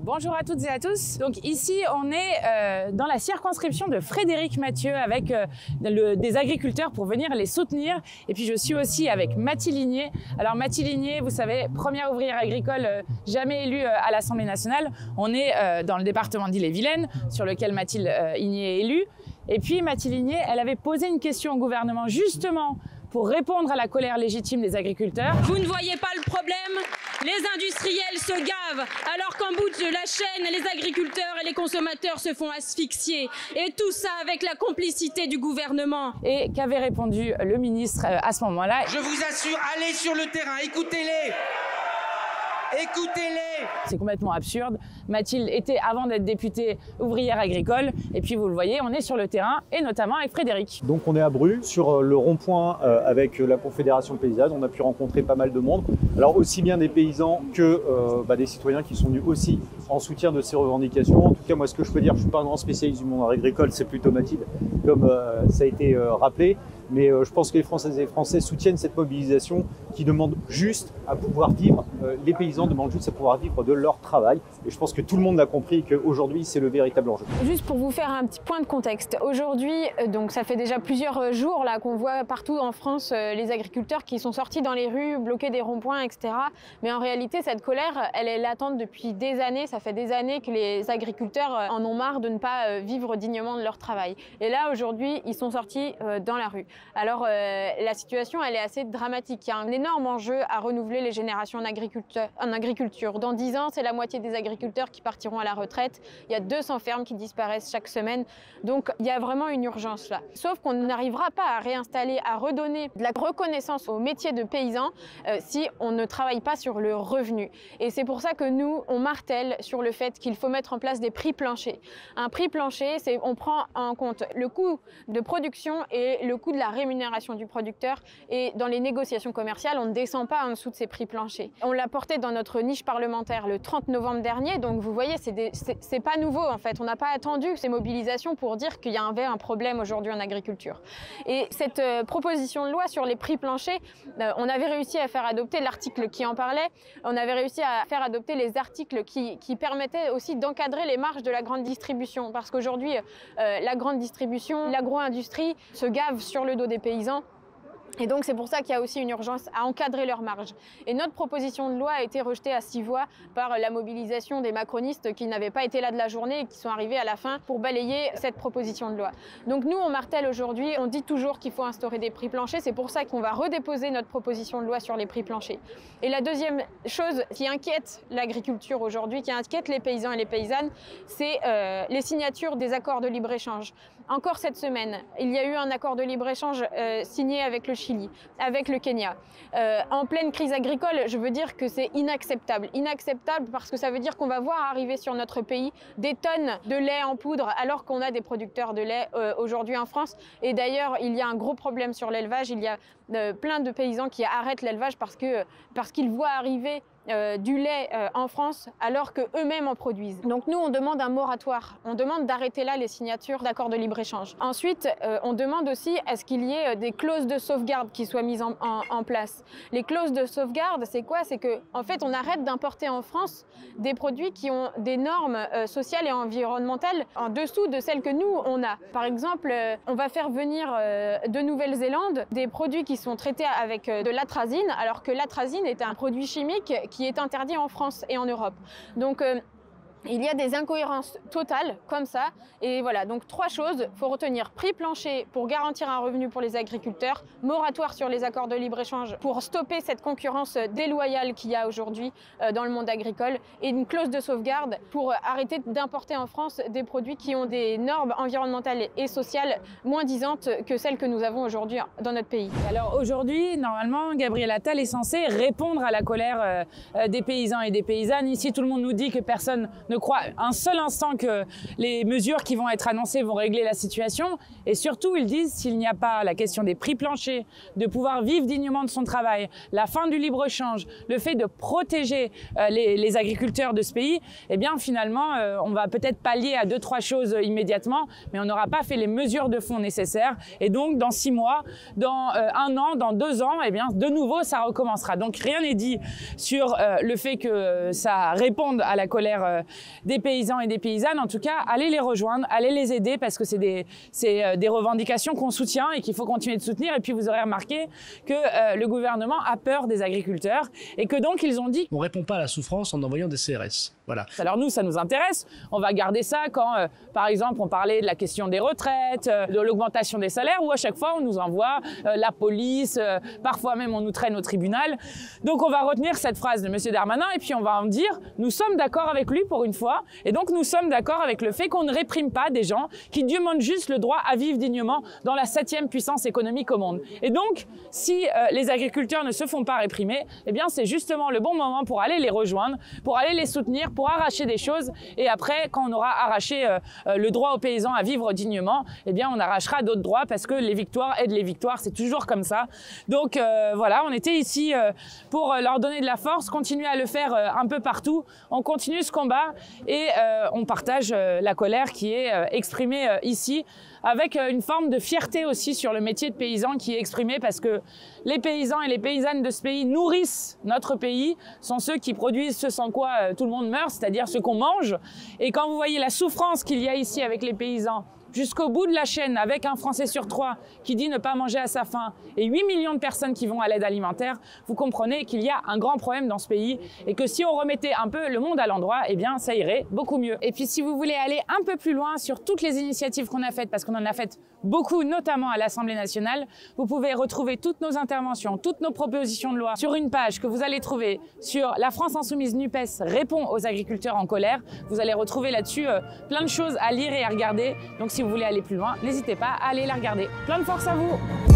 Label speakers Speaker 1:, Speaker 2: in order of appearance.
Speaker 1: Bonjour à toutes et à tous. Donc ici, on est dans la circonscription de Frédéric Mathieu avec des agriculteurs pour venir les soutenir. Et puis je suis aussi avec Mathilde Ligné. Alors Mathilde Ligné, vous savez, première ouvrière agricole jamais élue à l'Assemblée nationale. On est dans le département d'Ille-et-Vilaine, sur lequel Mathilde Ligné est élue. Et puis Mathilde Ligné, elle avait posé une question au gouvernement justement pour répondre à la colère légitime des agriculteurs.
Speaker 2: Vous ne voyez pas le problème? Les industriels se gavent, alors qu'en bout de la chaîne, les agriculteurs et les consommateurs se font asphyxier. Et tout ça avec la complicité du gouvernement.
Speaker 1: Et qu'avait répondu le ministre à ce moment-là?
Speaker 3: Je vous assure, allez sur le terrain, écoutez-les! Écoutez-les!
Speaker 1: C'est complètement absurde. Mathilde était, avant d'être députée, ouvrière agricole. Et puis, vous le voyez, on est sur le terrain, et notamment avec Frédéric.
Speaker 4: Donc, on est à Bru, sur le rond-point avec la Confédération paysanne. On a pu rencontrer pas mal de monde. Alors, aussi bien des paysans que des citoyens qui sont venus aussi en soutien de ces revendications. En tout cas, moi, ce que je peux dire, je ne suis pas un grand spécialiste du monde agricole, c'est plutôt Mathilde, comme ça a été rappelé. Mais je pense que les Françaises et les Français soutiennent cette mobilisation qui demande juste à pouvoir vivre. Les paysans demandent juste à pouvoir vivre de leur travail. Et je pense que tout le monde a compris qu'aujourd'hui, c'est le véritable enjeu.
Speaker 5: Juste pour vous faire un petit point de contexte. Aujourd'hui, donc ça fait déjà plusieurs jours là qu'on voit partout en France les agriculteurs qui sont sortis dans les rues, bloquer des ronds-points, etc. Mais en réalité, cette colère, elle est latente depuis des années. Ça fait des années que les agriculteurs en ont marre de ne pas vivre dignement de leur travail. Et là, aujourd'hui, ils sont sortis dans la rue. Alors la situation, elle est assez dramatique. Il y a un énorme enjeu à renouveler les générations en agriculture. Dans 10 ans, c'est la moitié des agriculteurs qui partiront à la retraite. Il y a 200 fermes qui disparaissent chaque semaine. Donc il y a vraiment une urgence là. Sauf qu'on n'arrivera pas à réinstaller, à redonner de la reconnaissance au métier de paysan si on ne travaille pas sur le revenu. Et c'est pour ça que nous, on martèle sur le fait qu'il faut mettre en place des prix planchers. Un prix plancher, c'est on prend en compte le coût de production et le coût de la rémunération du producteur. Et dans les négociations commerciales, on ne descend pas en dessous de ces prix planchers. On l'a porté dans notre niche parlementaire le 30 novembre dernier. Donc vous voyez, c'est pas nouveau en fait. On n'a pas attendu ces mobilisations pour dire qu'il y avait un problème aujourd'hui en agriculture. Et cette proposition de loi sur les prix planchers, on avait réussi à faire adopter l'article qui en parlait. On avait réussi à faire adopter les articles qui permettaient aussi d'encadrer les marges de la grande distribution. Parce qu'aujourd'hui, la grande distribution, l'agro-industrie se gave sur le dos des paysans. Et donc c'est pour ça qu'il y a aussi une urgence à encadrer leurs marges. Et notre proposition de loi a été rejetée à 6 voix par la mobilisation des macronistes qui n'avaient pas été là de la journée et qui sont arrivés à la fin pour balayer cette proposition de loi. Donc nous, on martèle aujourd'hui, on dit toujours qu'il faut instaurer des prix planchers. C'est pour ça qu'on va redéposer notre proposition de loi sur les prix planchers. Et la deuxième chose qui inquiète l'agriculture aujourd'hui, qui inquiète les paysans et les paysannes, c'est les signatures des accords de libre-échange. Encore cette semaine, il y a eu un accord de libre-échange signé avec le Chili, avec le Kenya. En pleine crise agricole, je veux dire que c'est inacceptable. Inacceptable parce que ça veut dire qu'on va voir arriver sur notre pays des tonnes de lait en poudre alors qu'on a des producteurs de lait aujourd'hui en France. Et d'ailleurs, il y a un gros problème sur l'élevage. Il y a plein de paysans qui arrêtent l'élevage parce qu'ils voient arriver du lait en France alors qu'eux-mêmes en produisent. Donc nous, on demande un moratoire. On demande d'arrêter là les signatures d'accords de libre-échange. Ensuite, on demande aussi à ce qu'il y ait des clauses de sauvegarde qui soient mises en place. Les clauses de sauvegarde, c'est quoi? C'est qu'en fait, on arrête d'importer en France des produits qui ont des normes sociales et environnementales en dessous de celles que nous, on a. Par exemple, on va faire venir de Nouvelle-Zélande des produits qui sont traités avec de l'atrazine, alors que l'atrazine est un produit chimique qui est interdit en France et en Europe. Donc il y a des incohérences totales comme ça. Et voilà, donc 3 choses. Il faut retenir prix plancher pour garantir un revenu pour les agriculteurs, moratoire sur les accords de libre-échange pour stopper cette concurrence déloyale qu'il y a aujourd'hui dans le monde agricole et une clause de sauvegarde pour arrêter d'importer en France des produits qui ont des normes environnementales et sociales moins disantes que celles que nous avons aujourd'hui dans notre pays.
Speaker 1: Alors aujourd'hui, normalement, Gabriel Attal est censé répondre à la colère des paysans et des paysannes. Ici, tout le monde nous dit que personne ne croit un seul instant que les mesures qui vont être annoncées vont régler la situation. Et surtout, ils disent s'il n'y a pas la question des prix planchers, de pouvoir vivre dignement de son travail, la fin du libre-échange, le fait de protéger les agriculteurs de ce pays, eh bien finalement, on va peut-être pallier à 2-3 choses immédiatement, mais on n'aura pas fait les mesures de fond nécessaires. Et donc, dans 6 mois, dans 1 an, dans 2 ans, eh bien, de nouveau, ça recommencera. Donc, rien n'est dit sur le fait que ça réponde à la colère des paysans et des paysannes. En tout cas, allez les rejoindre, allez les aider parce que c'est des revendications qu'on soutient et qu'il faut continuer de soutenir. Et puis vous aurez remarqué que le gouvernement a peur des agriculteurs et que donc ils ont dit...
Speaker 6: On ne répond pas à la souffrance en envoyant des CRS. Voilà.
Speaker 1: Alors nous, ça nous intéresse. On va garder ça quand, par exemple, on parlait de la question des retraites, de l'augmentation des salaires, où à chaque fois on nous envoie la police, parfois même on nous traîne au tribunal. Donc on va retenir cette phrase de M. Darmanin et puis on va en dire, nous sommes d'accord avec lui pour une fois, et donc nous sommes d'accord avec le fait qu'on ne réprime pas des gens qui demandent juste le droit à vivre dignement dans la 7e puissance économique au monde. Et donc, si les agriculteurs ne se font pas réprimer, eh bien c'est justement le bon moment pour aller les rejoindre, pour aller les soutenir, pour arracher des choses. Et après, quand on aura arraché le droit aux paysans à vivre dignement, eh bien on arrachera d'autres droits parce que les victoires aident les victoires, c'est toujours comme ça. Donc voilà, on était ici pour leur donner de la force, continuer à le faire un peu partout. On continue ce combat et on partage la colère qui est exprimée ici avec une forme de fierté aussi sur le métier de paysan qui est exprimé parce que les paysans et les paysannes de ce pays nourrissent notre pays, sont ceux qui produisent ce sans quoi tout le monde meurt, c'est-à-dire ce qu'on mange. Et quand vous voyez la souffrance qu'il y a ici avec les paysans, jusqu'au bout de la chaîne, avec un Français sur 3 qui dit ne pas manger à sa faim et 8 millions de personnes qui vont à l'aide alimentaire, vous comprenez qu'il y a un grand problème dans ce pays et que si on remettait un peu le monde à l'endroit, eh bien ça irait beaucoup mieux. Et puis si vous voulez aller un peu plus loin sur toutes les initiatives qu'on a faites, parce qu'on en a faites beaucoup, notamment à l'Assemblée nationale, vous pouvez retrouver toutes nos interventions, toutes nos propositions de loi sur une page que vous allez trouver sur La France Insoumise NUPES répond aux agriculteurs en colère. Vous allez retrouver là-dessus plein de choses à lire et à regarder. Donc si vous voulez aller plus loin, n'hésitez pas à aller la regarder. Plein de force à vous!